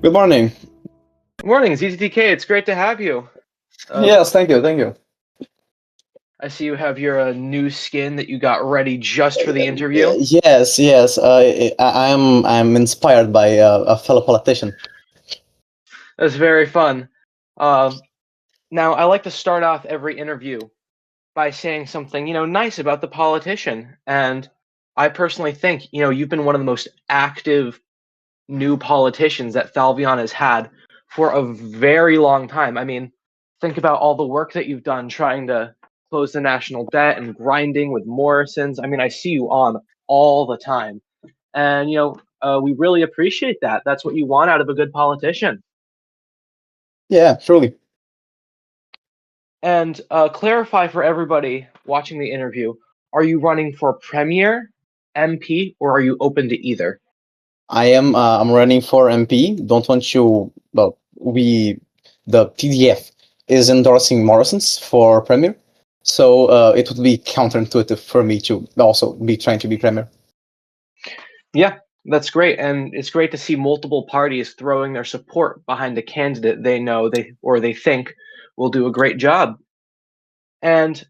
Good morning. Good morning, Zttk. It's great to have you. Yes, thank you, thank you. I see you have your new skin that you got ready just for the interview. Yes, yes. I'm inspired by a fellow politician. That's very fun. Um, Now, I like to start off every interview by saying something, nice about the politician. And I personally think, you've been one of the most active new politicians that Thalvion has had for a very long time. I mean, think about all the work that you've done trying to close the national debt and grinding with Morrison's. I mean, I see you on all the time. And, we really appreciate that. That's what you want out of a good politician. Yeah, truly. And clarify for everybody watching the interview, are you running for Premier, MP, or are you open to either? I'm running for MP. Don't want you. Well, the TDF is endorsing Morrison's for premier, so it would be counterintuitive for me to also be trying to be premier. Yeah, that's great. And it's great to see multiple parties throwing their support behind a candidate they know they think will do a great job. And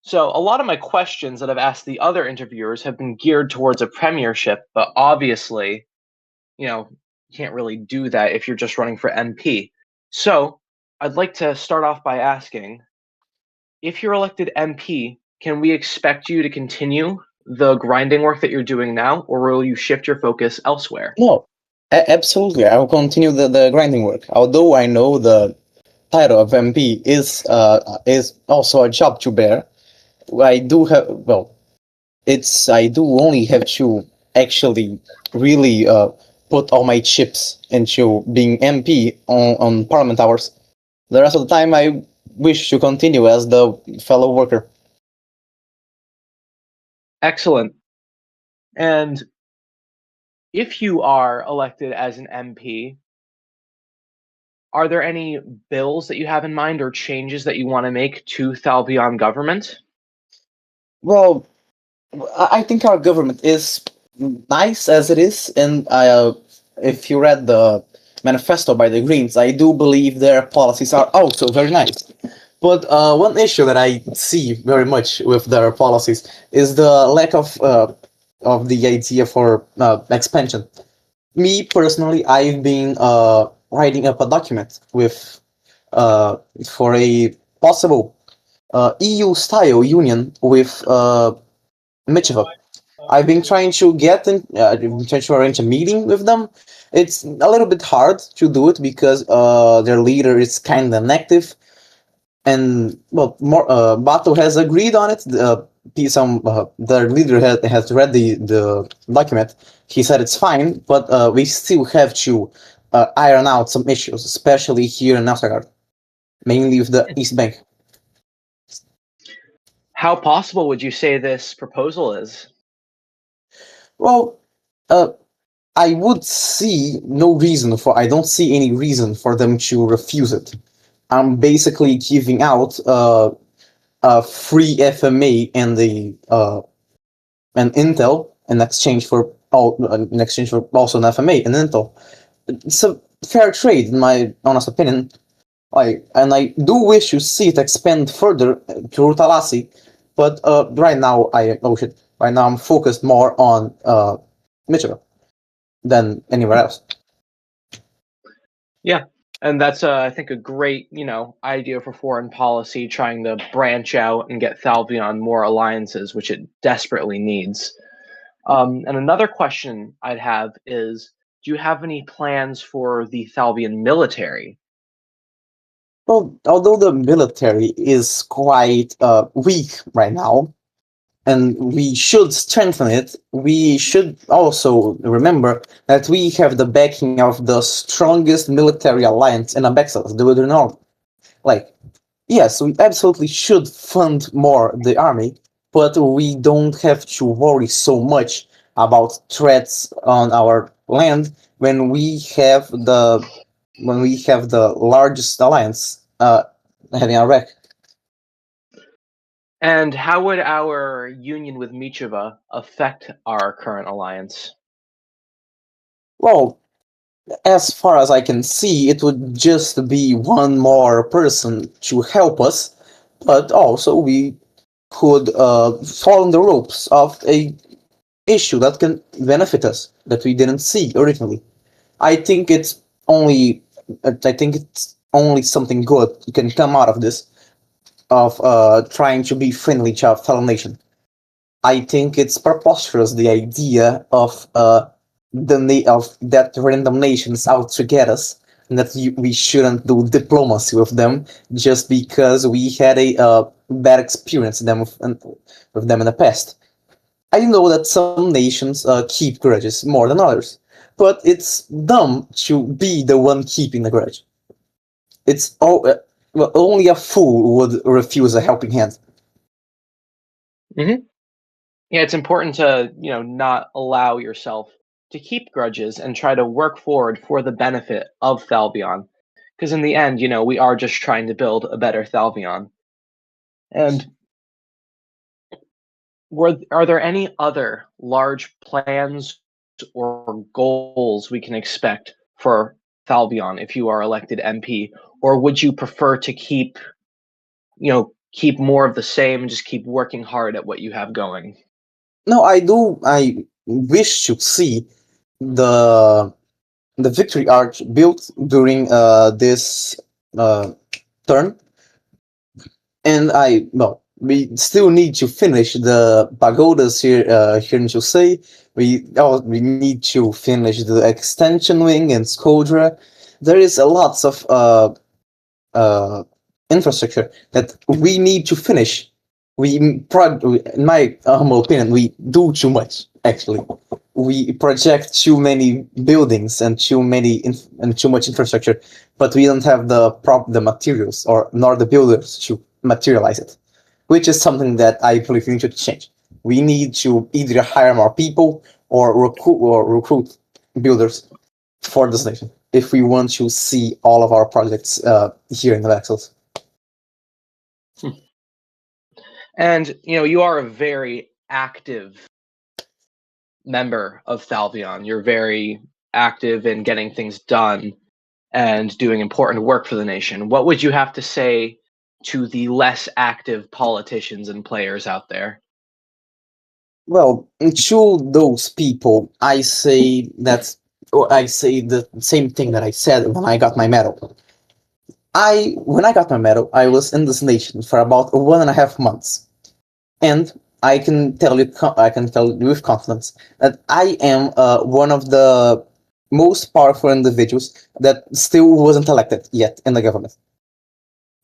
so a lot of my questions that I've asked the other interviewers have been geared towards a premiership, but obviously, you can't really do that if you're just running for MP. So I'd like to start off by asking, if you're elected MP, can we expect you to continue the grinding work that you're doing now, or will you shift your focus elsewhere? No, absolutely. I will continue the grinding work. Although I know the title of MP is also a job to bear. I do have well, I do only have to actually really put all my chips into being MP on Parliament hours. The rest of the time, I wish to continue as the fellow worker. Excellent. And if you are elected as an MP, are there any bills that you have in mind or changes that you want to make to Thalbion government? Well, I think our government is nice as it is, and if you read the manifesto by the Greens, I do believe their policies are also very nice. But one issue that I see very much with their policies is the lack of the idea for expansion. Me personally, I've been writing up a document with for a possible EU style union with Micheva. I've been trying to I've been trying to arrange a meeting with them. It's a little bit hard to do it because their leader is kind of inactive, and well, Bato has agreed on it. Their leader has read the document. He said it's fine, but we still have to iron out some issues, especially here in Nassau, mainly with the East Bank. How possible would you say this proposal is? Well, uh, I would see no reason for. I don't see any reason for them to refuse it. I'm basically giving out a free FMA and the and Intel in exchange for also an FMA and Intel. It's a fair trade, in my honest opinion. And I do wish to see it expand further to Rutalasi, but right now I'm focused more on Michigan than anywhere else. Yeah, and that's I think a great idea for foreign policy, trying to branch out and get Thalvion more alliances, which it desperately needs. And another question I'd have is, do you have any plans for the Thalvian military? Well, although the military is quite weak right now, and we should strengthen it, we should also remember that we have the backing of the strongest military alliance in Abexas, the Wither North. Like, yes, we absolutely should fund more the army, but we don't have to worry so much about threats on our land when we have the largest alliance having a wreck. And how would our union with Micheva affect our current alliance? Well, as far as I can see, it would just be one more person to help us, but also we could fall in the ropes of a issue that can benefit us that we didn't see originally. I think it's only I think it's only something good can come out of this of trying to be friendly to our fellow nation. I think it's preposterous the idea of of that random nations out to get us, and that we shouldn't do diplomacy with them just because we had a bad experience with them in the past. I know that some nations keep grudges more than others, but it's dumb to be the one keeping the grudge. It's well, only a fool would refuse a helping hand. Hmm. Yeah, it's important to, not allow yourself to keep grudges and try to work forward for the benefit of Thalbion. Because in the end, we are just trying to build a better Thalbion. And are there any other large plans or goals we can expect for Thalbion if you are elected MP? Or would you prefer to keep more of the same and just keep working hard at what you have going? No, I do. I wish to see the the victory arch built during this uh, turn, and we still need to finish the pagodas here in Josei. We need to finish the extension wing and Skodra. There is a lots of uh, infrastructure that we need to finish. In my humble opinion, we do too much. Actually, we project too many buildings and too much infrastructure, but we don't have the materials or nor the builders to materialize it, which is something that I believe we need to change. We need to either hire more people or recruit builders for this nation if we want to see all of our projects here in the Vexels. And you are a very active member of Thalvion. You're very active in getting things done and doing important work for the nation. What would you have to say to the less active politicians and players out there? Well, to those people, I say the same thing that I said when I got my medal. When I got my medal, I was in this nation for about 1.5 months, and I can tell you with confidence that I am one of the most powerful individuals that still wasn't elected yet in the government.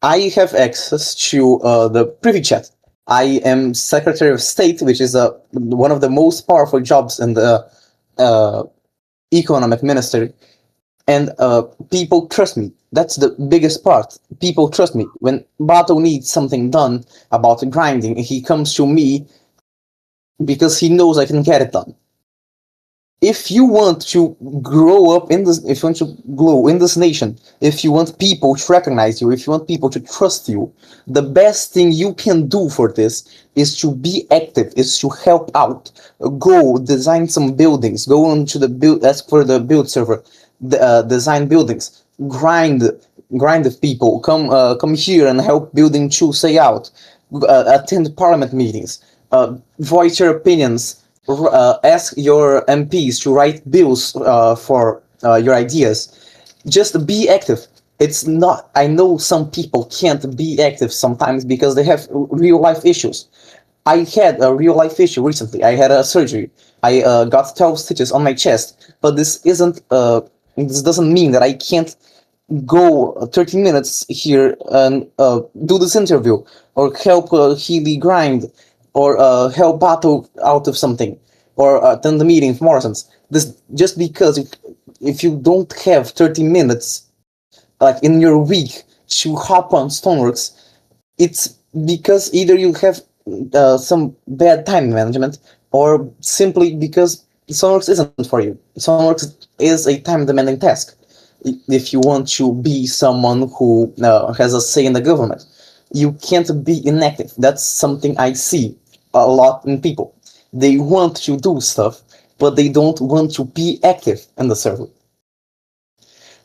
I have access to the Privy Chat. I am Secretary of State, which is one of the most powerful jobs in the uh, economic ministry, and people trust me. That's the biggest part. People trust me. When Bato needs something done about grinding, he comes to me because he knows I can get it done. If you want to grow up in this, if you want to grow in this nation, if you want people to recognize you, if you want people to trust you, the best thing you can do for this is to be active, is to help out. Go design some buildings, go onto the build, ask for the build server, design buildings, grind with people, come here and help building Chusei out, attend parliament meetings, voice your opinions, ask your MPs to write bills for your ideas. Just be active. It's not. I know some people can't be active sometimes because they have real life issues. I had a real life issue recently. I had a surgery. I got 12 stitches on my chest, but this isn't. This doesn't mean that I can't go 30 minutes here and do this interview or help Healy grind or help Bato out of something or attend the meeting of Morrison's. This just because if you don't have 30 minutes like in your week to hop on Stoneworks, it's because either you have some bad time management or simply because Stoneworks isn't for you. Stoneworks is a time demanding task if you want to be someone who has a say in the government. You can't be inactive. That's something I see a lot in people. They want to do stuff, but they don't want to be active in the server.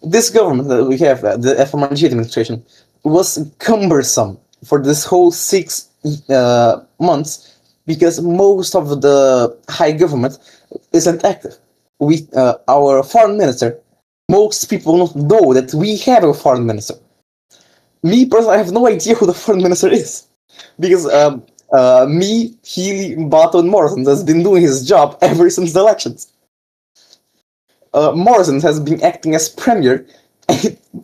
This government that we have, the FMRG administration, was cumbersome for this whole 6 months because most of the high government isn't active. Our foreign minister, most people don't know that we have a foreign minister. Me personally, I have no idea who the foreign minister is because Healy, Barton, Morrison has been doing his job ever since the elections. Morrison has been acting as premier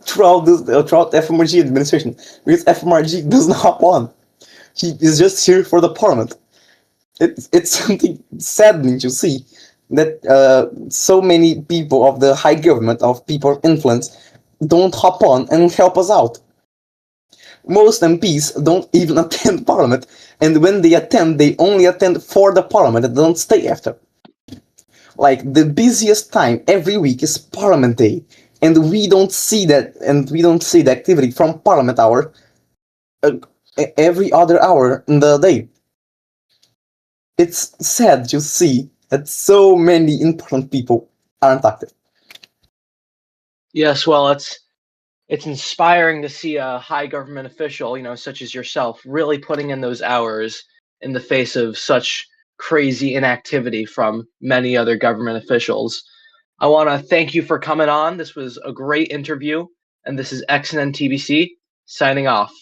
throughout the FMRG administration because FMRG doesn't hop on. He is just here for the parliament. It's something saddening to see that so many people of the high government, of people of influence, don't hop on and help us out. Most MPs don't even attend parliament, and when they attend, they only attend for the parliament and don't stay after. Like, the busiest time every week is Parliament Day, and we don't see that, and we don't see the activity from Parliament hour every other hour in the day. It's sad to see that so many important people aren't active. Yes, well, it's inspiring to see a high government official, such as yourself, really putting in those hours in the face of such crazy inactivity from many other government officials. I want to thank you for coming on. This was a great interview, and this is XNN TBC signing off.